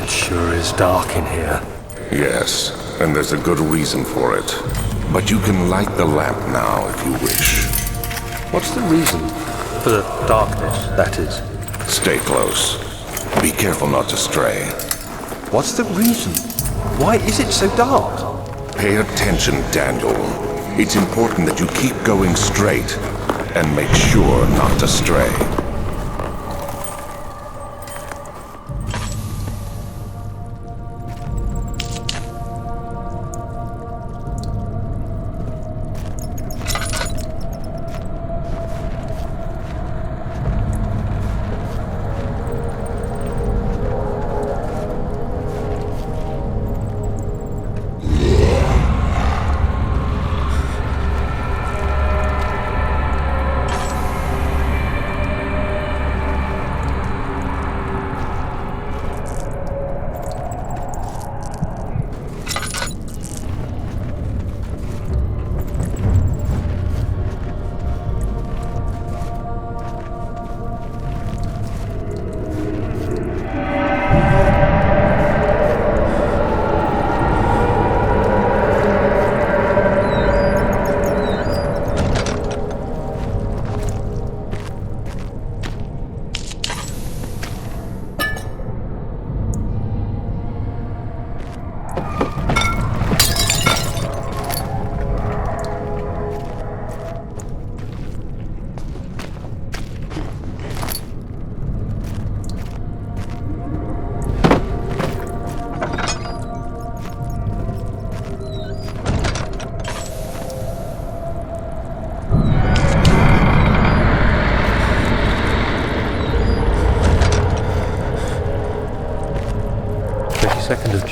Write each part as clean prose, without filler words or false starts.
Sure is dark in here. Yes, and there's a good reason for it. But you can light the lamp now if you wish. What's the reason? For the darkness, that is. Stay close. Be careful not to stray. What's the reason? Why is it so dark? Pay attention, Daniel. It's important that you keep going straight and make sure not to stray.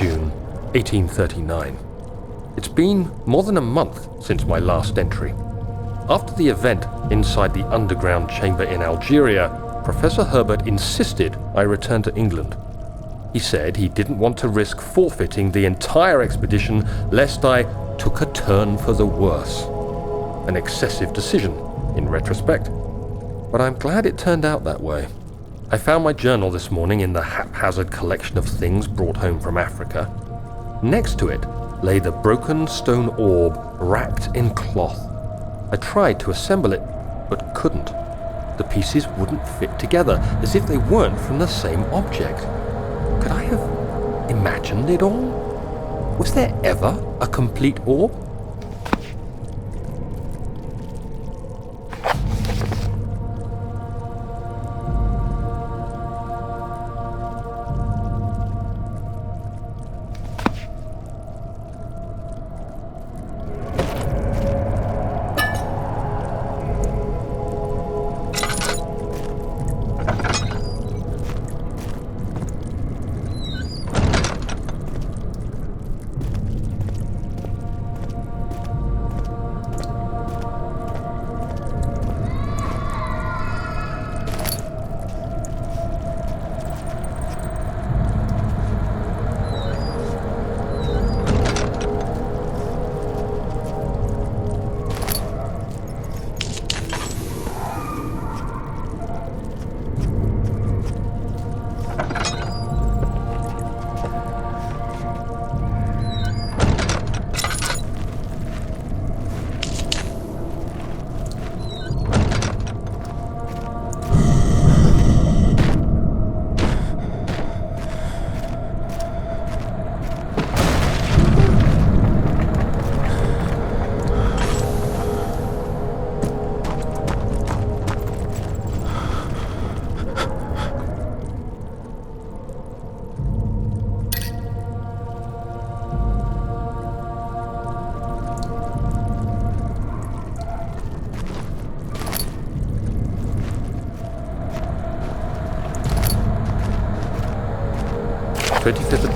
June 1839. It's been more than a month since my last entry. After the event inside the underground chamber in Algeria, Professor Herbert insisted I return to England. He said he didn't want to risk forfeiting the entire expedition lest I took a turn for the worse. An excessive decision, in retrospect. But I'm glad it turned out that way. I found my journal this morning in the haphazard collection of things brought home from Africa. Next to it lay the broken stone orb wrapped in cloth. I tried to assemble it, but couldn't. The pieces wouldn't fit together, as if they weren't from the same object. Could I have imagined it all? Was there ever a complete orb?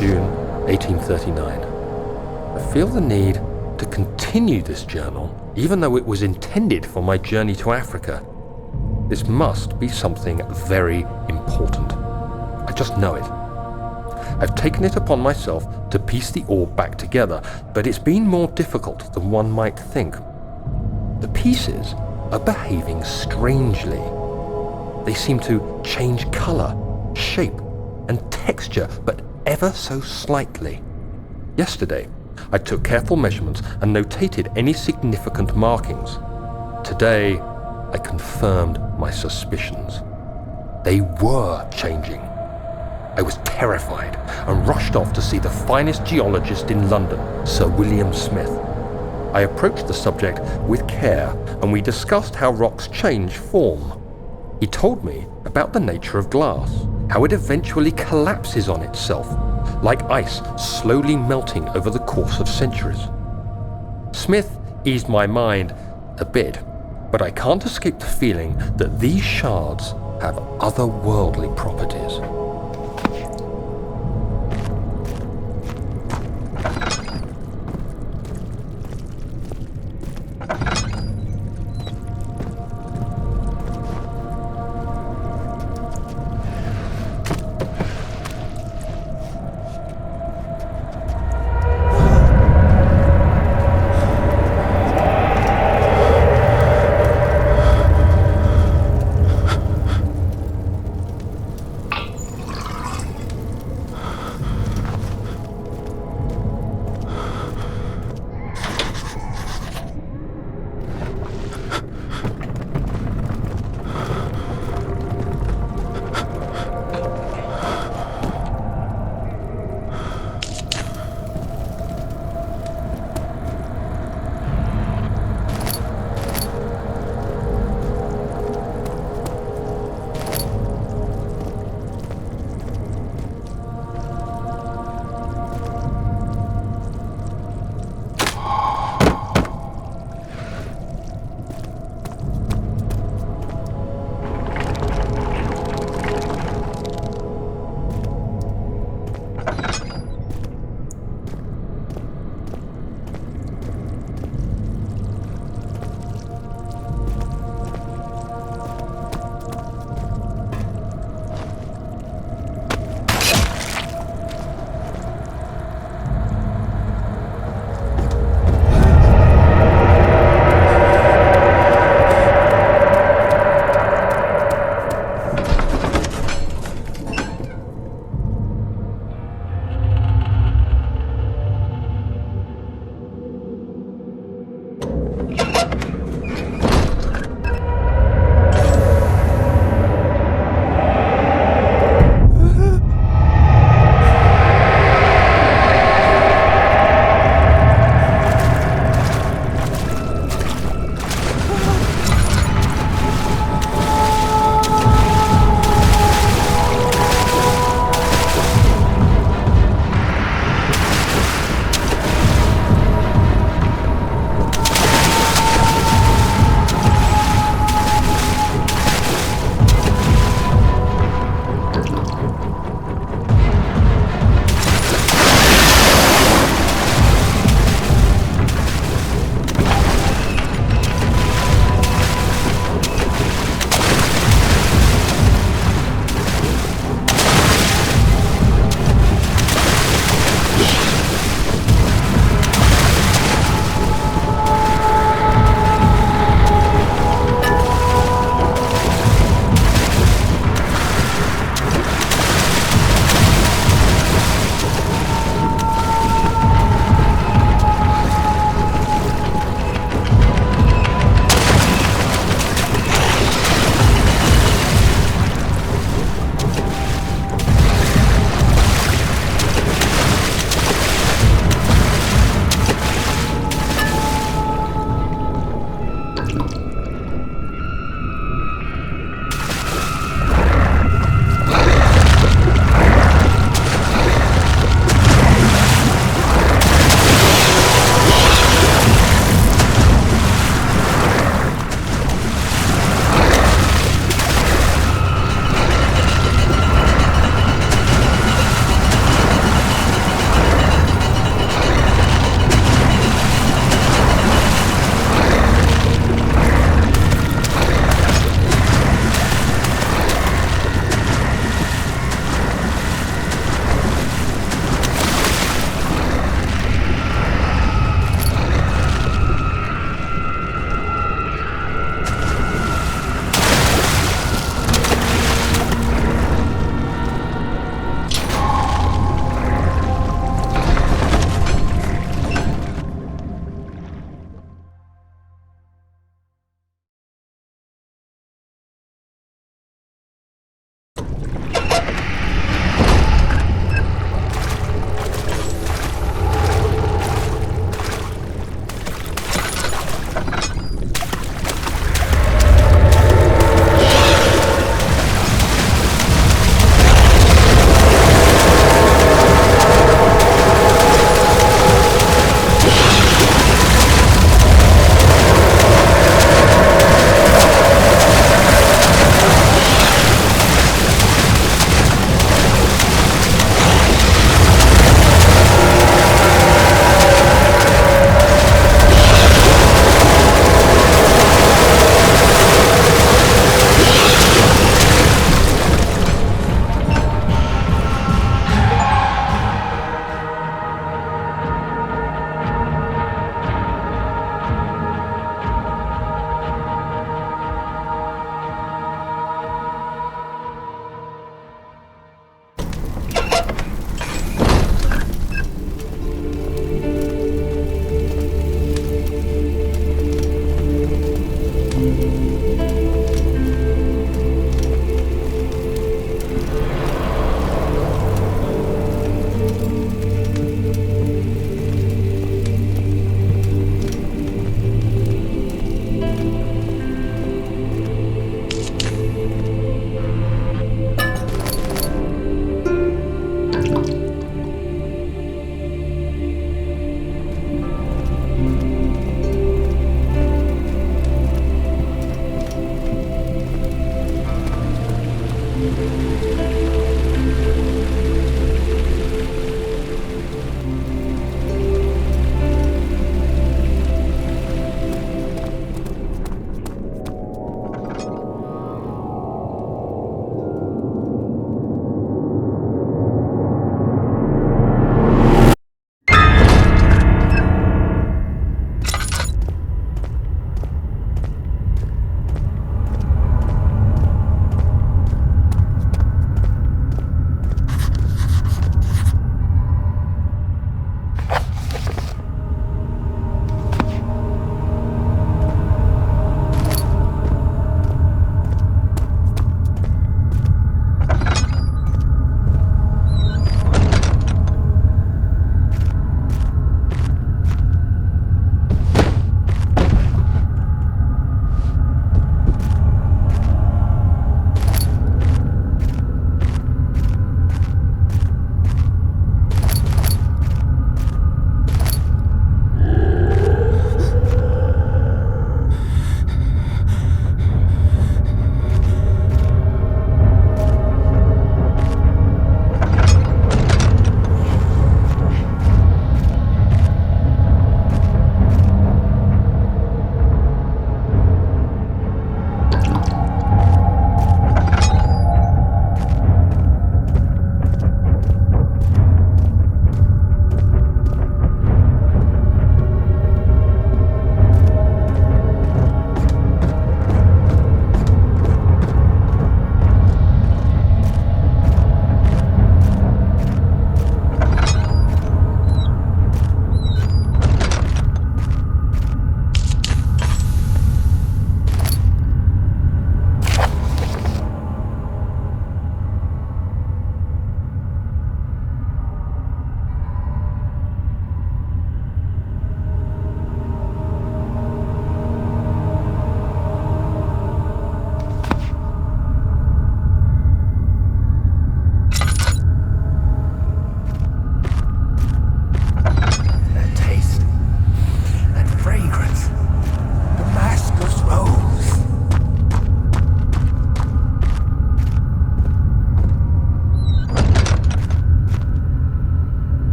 June 1839. I feel the need to continue this journal, even though it was intended for my journey to Africa. This must be something very important. I just know it. I've taken it upon myself to piece the orb back together, but it's been more difficult than one might think. The pieces are behaving strangely. They seem to change color, shape, and texture, but ever so slightly. Yesterday, I took careful measurements and notated any significant markings. Today, I confirmed my suspicions. They were changing. I was terrified and rushed off to see the finest geologist in London, Sir William Smith. I approached the subject with care and we discussed how rocks change form. He told me about the nature of glass, how it eventually collapses on itself, like ice slowly melting over the course of centuries. Smith eased my mind a bit, but I can't escape the feeling that these shards have otherworldly properties.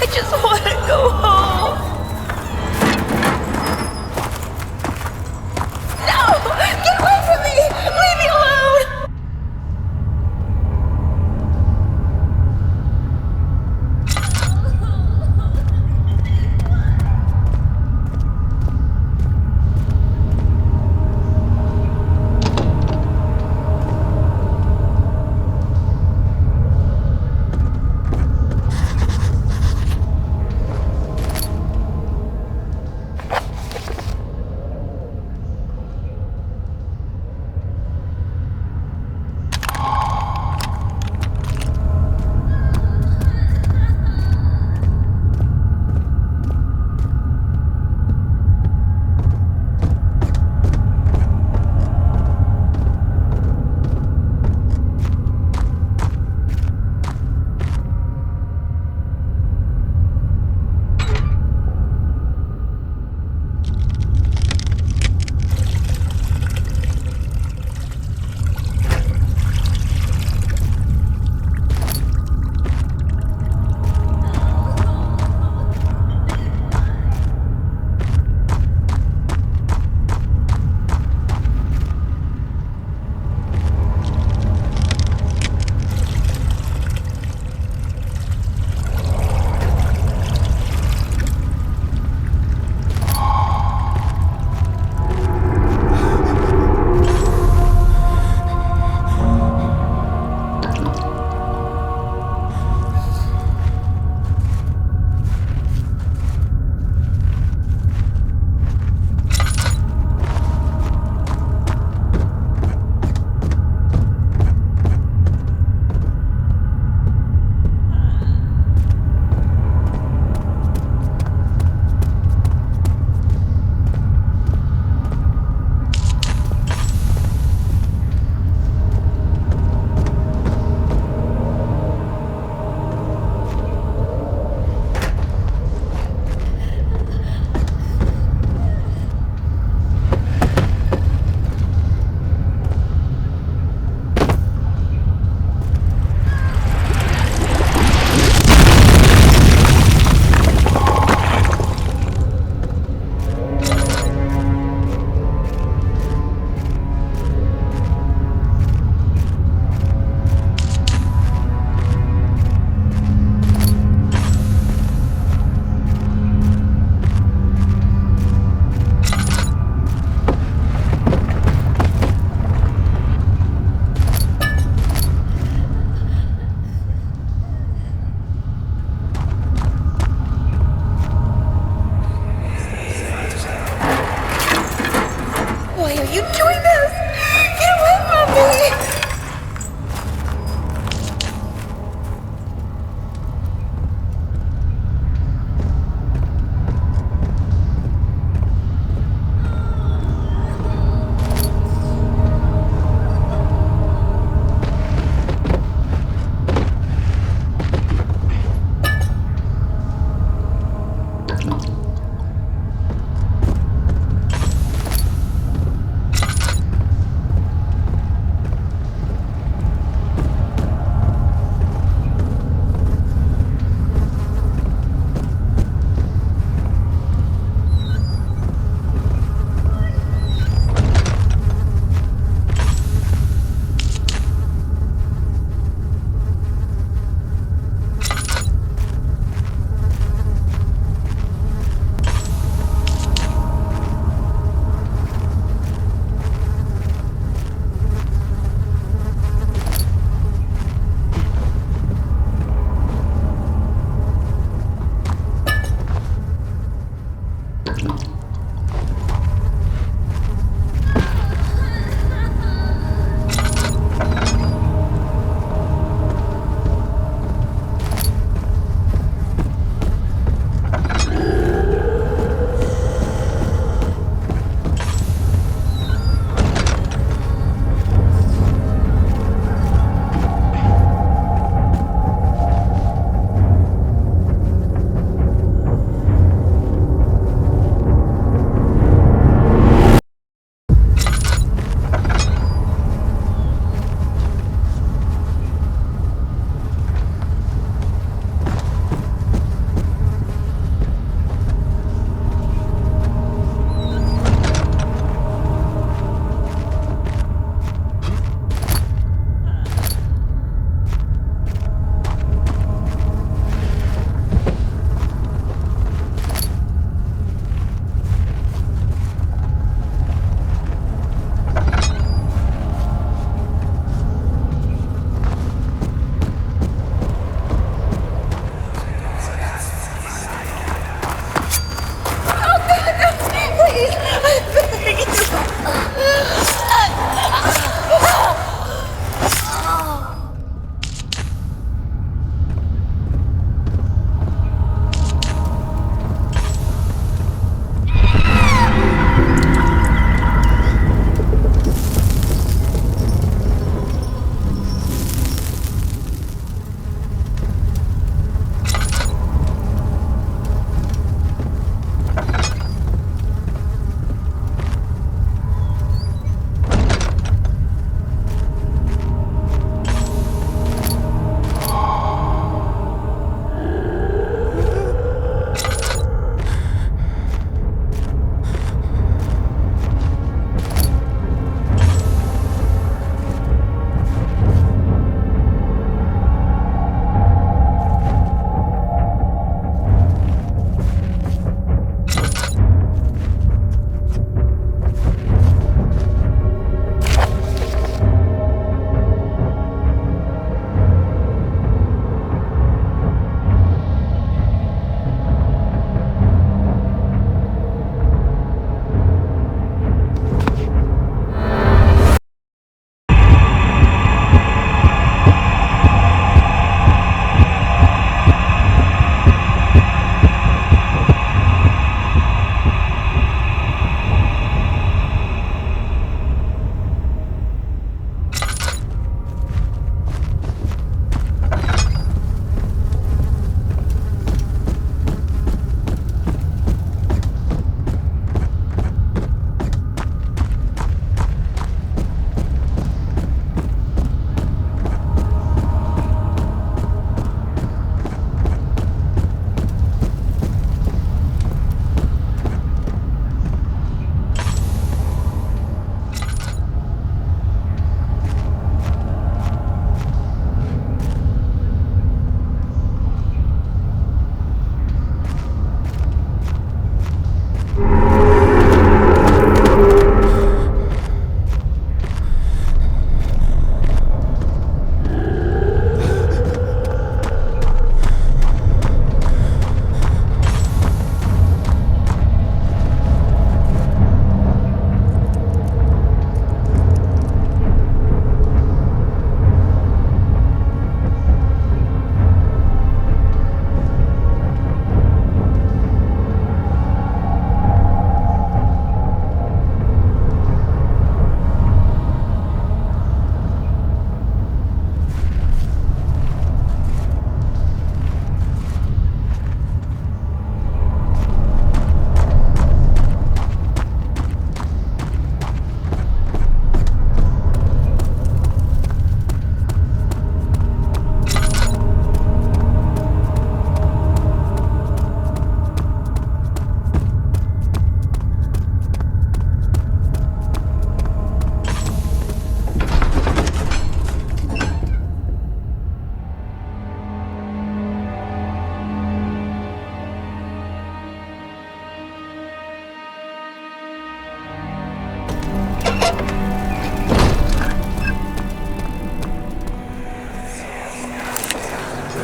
I just want to go home. No! Get away from me! Leave me alone!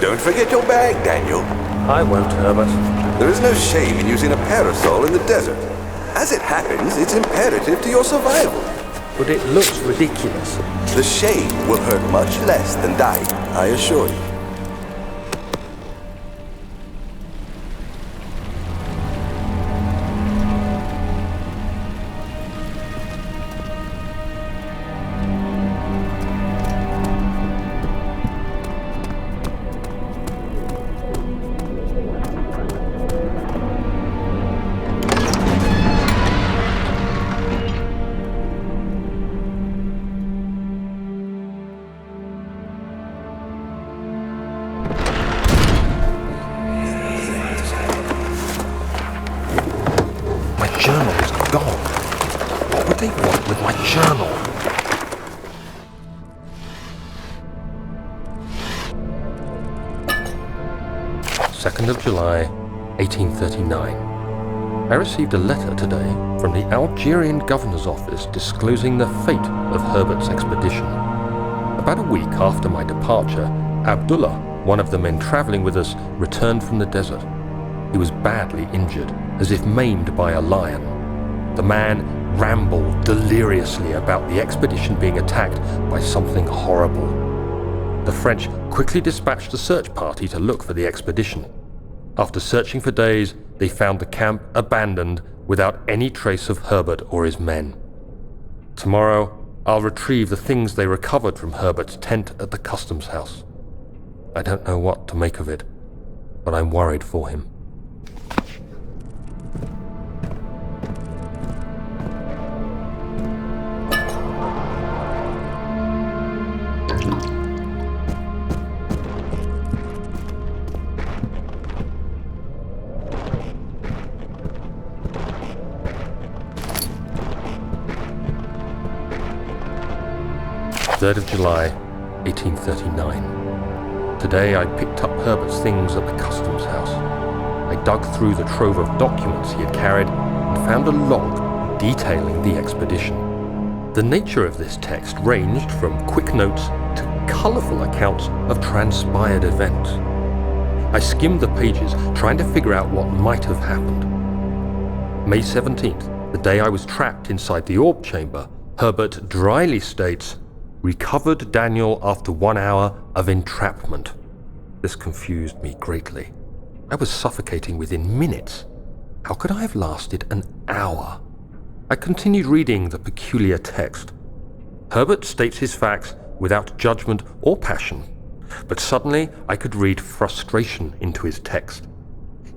Don't forget your bag, Daniel. I won't, Herbert. There is no shame in using a parasol in the desert. As it happens, it's imperative to your survival. But it looks ridiculous. The shade will hurt much less than dying, I assure you. Journal is gone. What would they want with my journal? July 2nd, 1839. I received a letter today from the Algerian governor's office disclosing the fate of Herbert's expedition. About a week after my departure, Abdullah, one of the men traveling with us, returned from the desert. He was badly injured, as if maimed by a lion. The man rambled deliriously about the expedition being attacked by something horrible. The French quickly dispatched a search party to look for the expedition. After searching for days, they found the camp abandoned without any trace of Herbert or his men. Tomorrow, I'll retrieve the things they recovered from Herbert's tent at the customs house. I don't know what to make of it, but I'm worried for him. 3rd of July, 1839. Today I picked up Herbert's things at the customs house. I dug through the trove of documents he had carried and found a log detailing the expedition. The nature of this text ranged from quick notes to colourful accounts of transpired events. I skimmed the pages, trying to figure out what might have happened. May 17th, the day I was trapped inside the orb chamber, Herbert dryly states, "Recovered Daniel after 1 hour of entrapment." This confused me greatly. I was suffocating within minutes. How could I have lasted an hour? I continued reading the peculiar text. Herbert states his facts without judgment or passion, but suddenly I could read frustration into his text.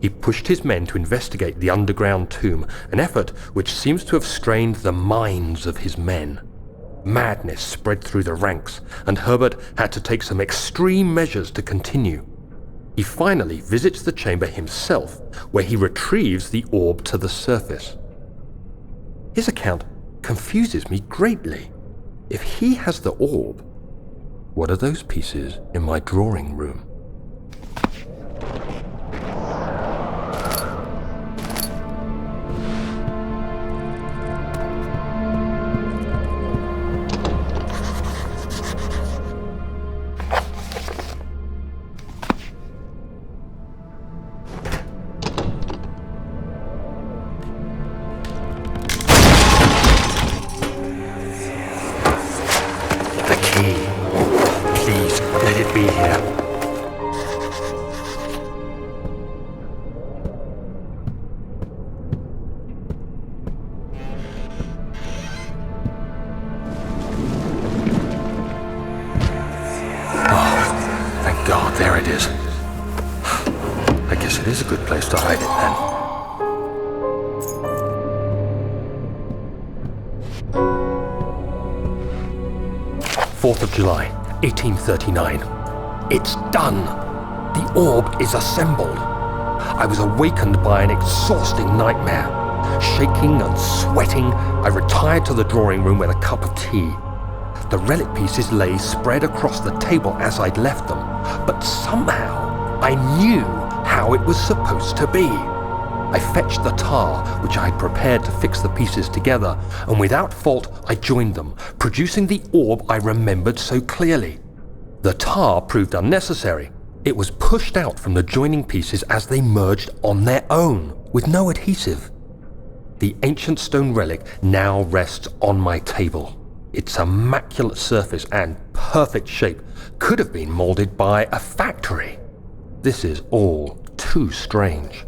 He pushed his men to investigate the underground tomb, an effort which seems to have strained the minds of his men. Madness spread through the ranks, and Herbert had to take some extreme measures to continue. He finally visits the chamber himself, where he retrieves the orb to the surface. His account confuses me greatly. If he has the orb, what are those pieces in my drawing room? Please, let it be here. Oh, thank God, there it is. I guess it is a good place to hide it then. 4th of July, 1839. It's done! The orb is assembled. I was awakened by an exhausting nightmare. Shaking and sweating, I retired to the drawing room with a cup of tea. The relic pieces lay spread across the table as I'd left them, but somehow I knew how it was supposed to be. I fetched the tar, which I had prepared to fix the pieces together, and without fault I joined them, producing the orb I remembered so clearly. The tar proved unnecessary. It was pushed out from the joining pieces as they merged on their own, with no adhesive. The ancient stone relic now rests on my table. Its immaculate surface and perfect shape could have been molded by a factory. This is all too strange.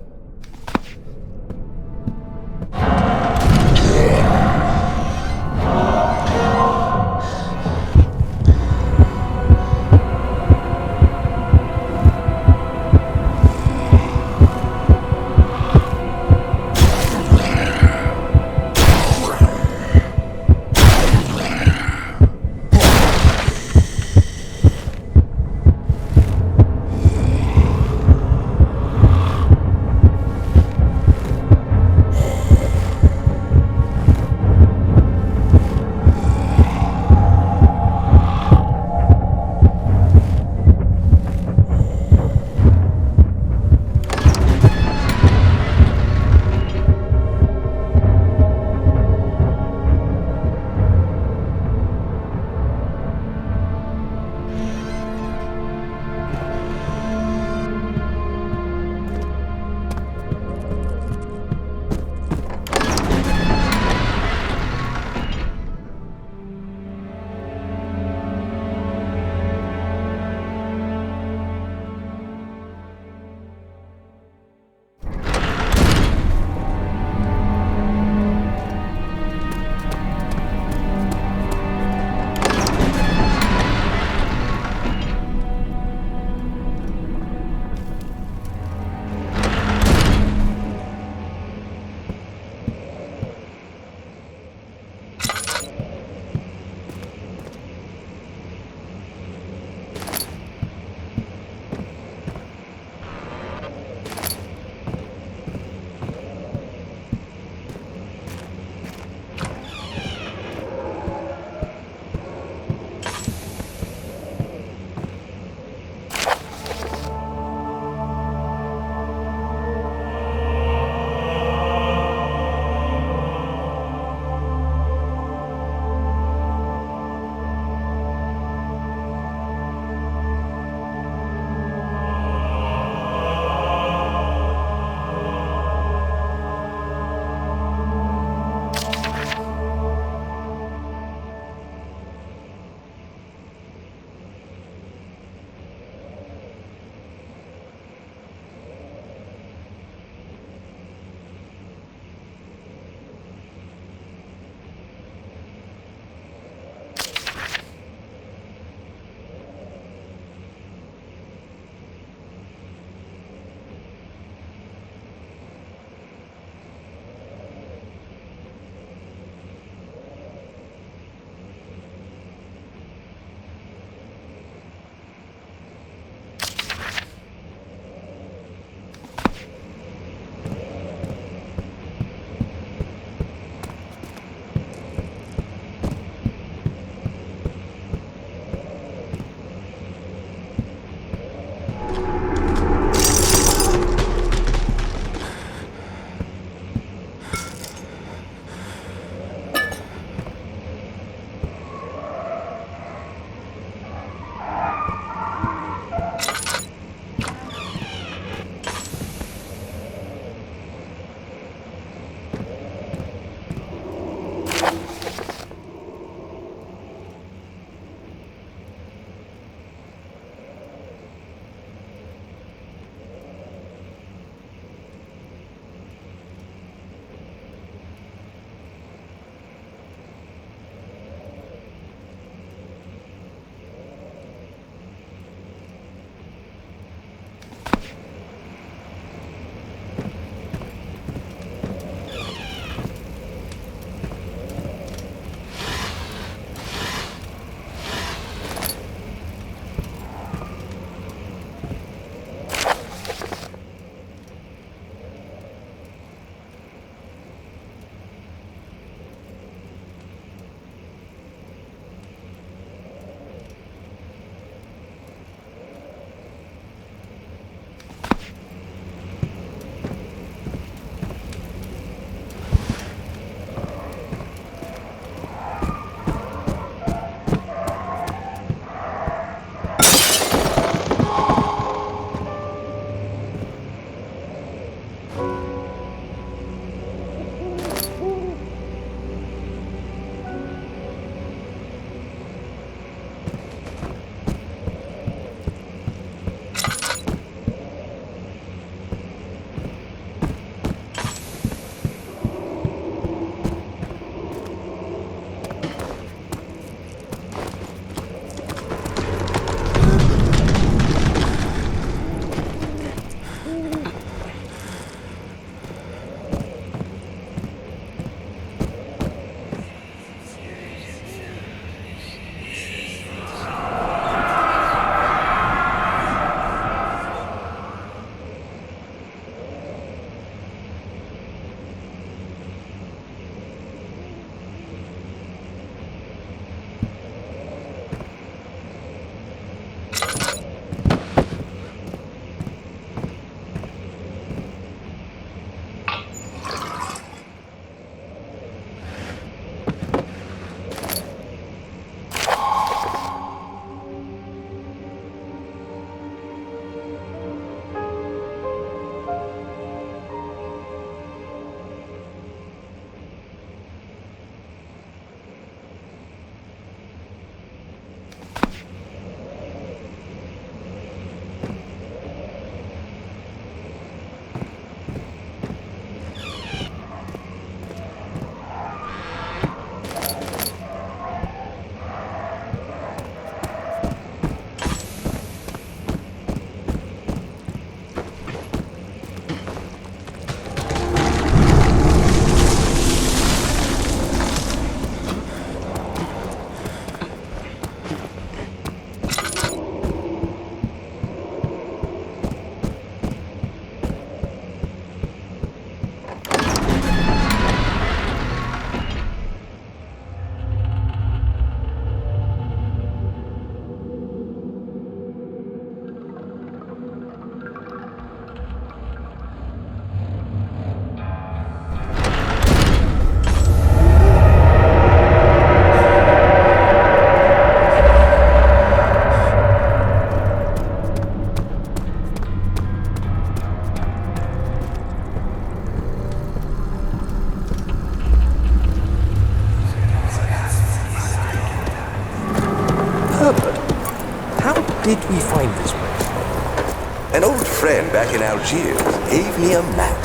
did we find this place? An old friend back in Algiers gave me a map.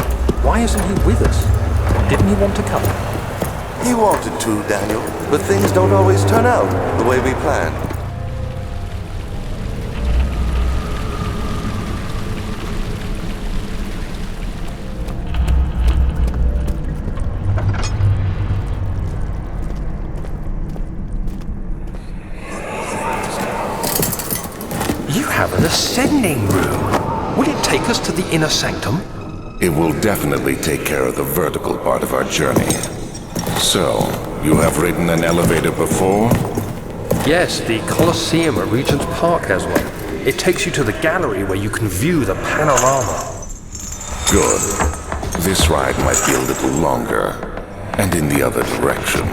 Why isn't he with us? Didn't he want to come? He wanted to, Daniel, but things don't always turn out the way we planned. You have an ascending room. Will it take us to the inner sanctum? It will definitely take care of the vertical part of our journey. So, you have ridden an elevator before? Yes, the Colosseum at Regent's Park has one. It takes you to the gallery where you can view the panorama. Good. This ride might be a little longer, and in the other direction.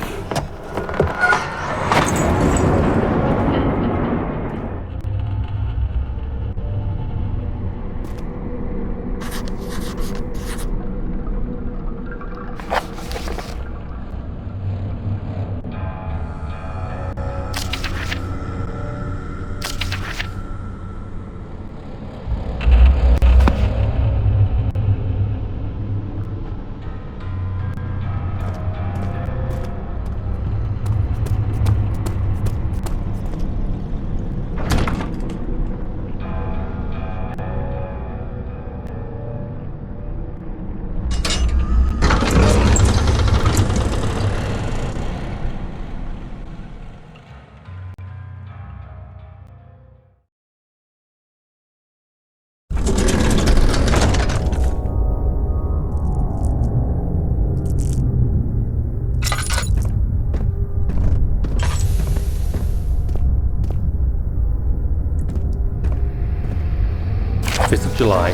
July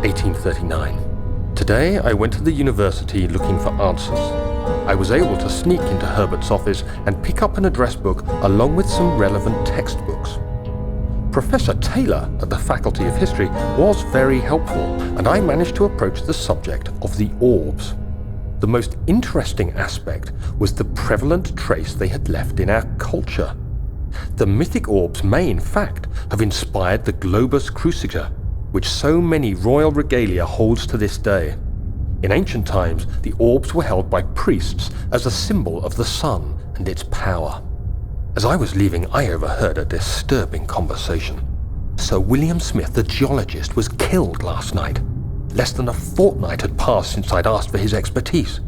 1839. Today I went to the university looking for answers. I was able to sneak into Herbert's office and pick up an address book along with some relevant textbooks. Professor Taylor at the Faculty of History was very helpful, and I managed to approach the subject of the orbs. The most interesting aspect was the prevalent trace they had left in our culture. The mythic orbs may, in fact, have inspired the globus cruciger, which so many royal regalia holds to this day. In ancient times, the orbs were held by priests as a symbol of the sun and its power. As I was leaving, I overheard a disturbing conversation. Sir William Smith, the geologist, was killed last night. Less than a fortnight had passed since I'd asked for his expertise.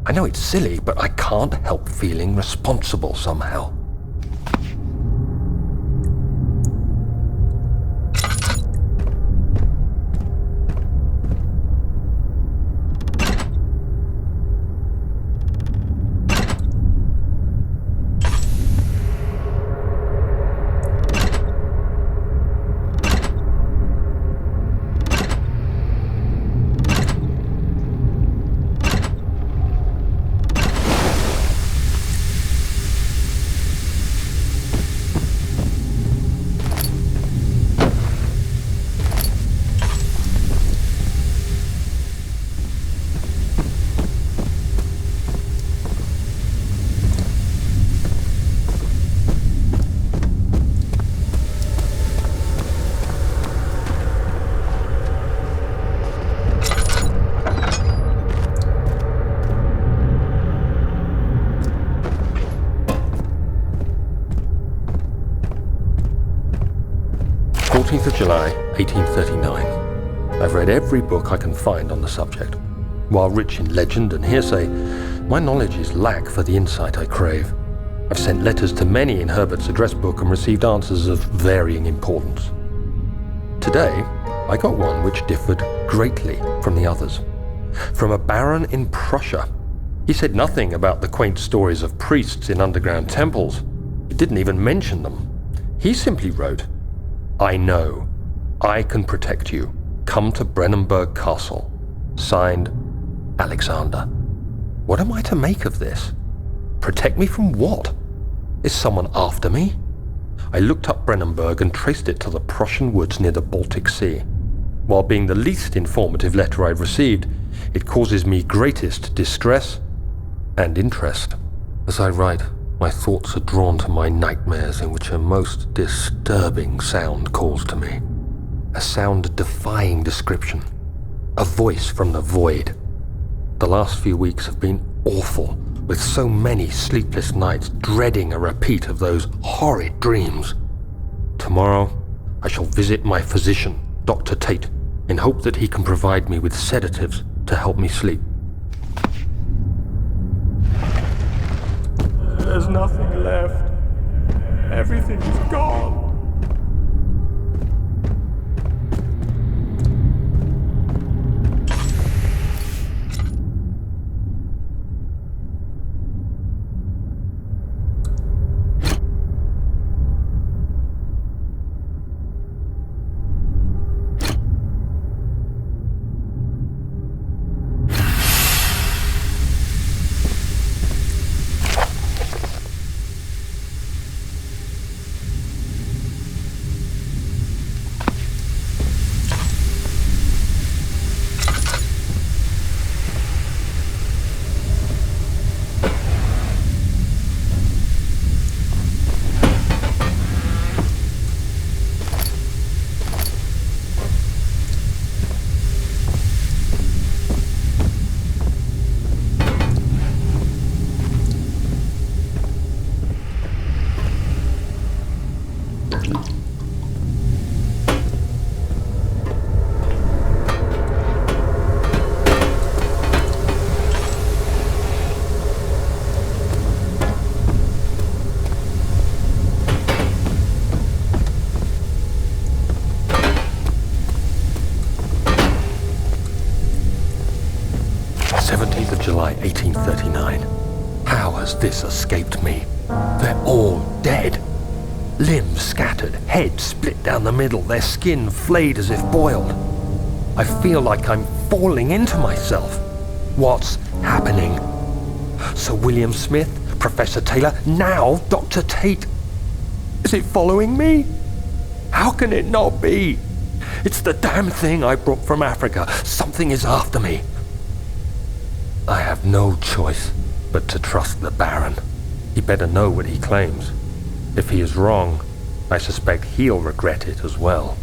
I know it's silly, but I can't help feeling responsible somehow. July 1839. I've read every book I can find on the subject. While rich in legend and hearsay, my knowledge is lack for the insight I crave. I've sent letters to many in Herbert's address book and received answers of varying importance. Today, I got one which differed greatly from the others. From a baron in Prussia. He said nothing about the quaint stories of priests in underground temples. He didn't even mention them. He simply wrote, "I know. I can protect you. Come to Brennenburg Castle. Signed, Alexander." What am I to make of this? Protect me from what? Is someone after me? I looked up Brennenburg and traced it to the Prussian woods near the Baltic Sea. While being the least informative letter I've received, it causes me greatest distress and interest. As I write, My thoughts are drawn to my nightmares in which a most disturbing sound calls to me. A sound defying description. A voice from the void. The last few weeks have been awful, with so many sleepless nights dreading a repeat of those horrid dreams. Tomorrow, I shall visit my physician, Dr. Tate, in hope that he can provide me with sedatives to help me sleep. There's nothing left. Everything is gone. July 1839. How has this escaped me? They're all dead. Limbs scattered, heads split down the middle, their skin flayed as if boiled. I feel like I'm falling into myself. What's happening? Sir William Smith, Professor Taylor, now Dr. Tate. Is it following me? How can it not be? It's the damn thing I brought from Africa. Something is after me. I have no choice but to trust the Baron. He better know what he claims. If he is wrong, I suspect he'll regret it as well.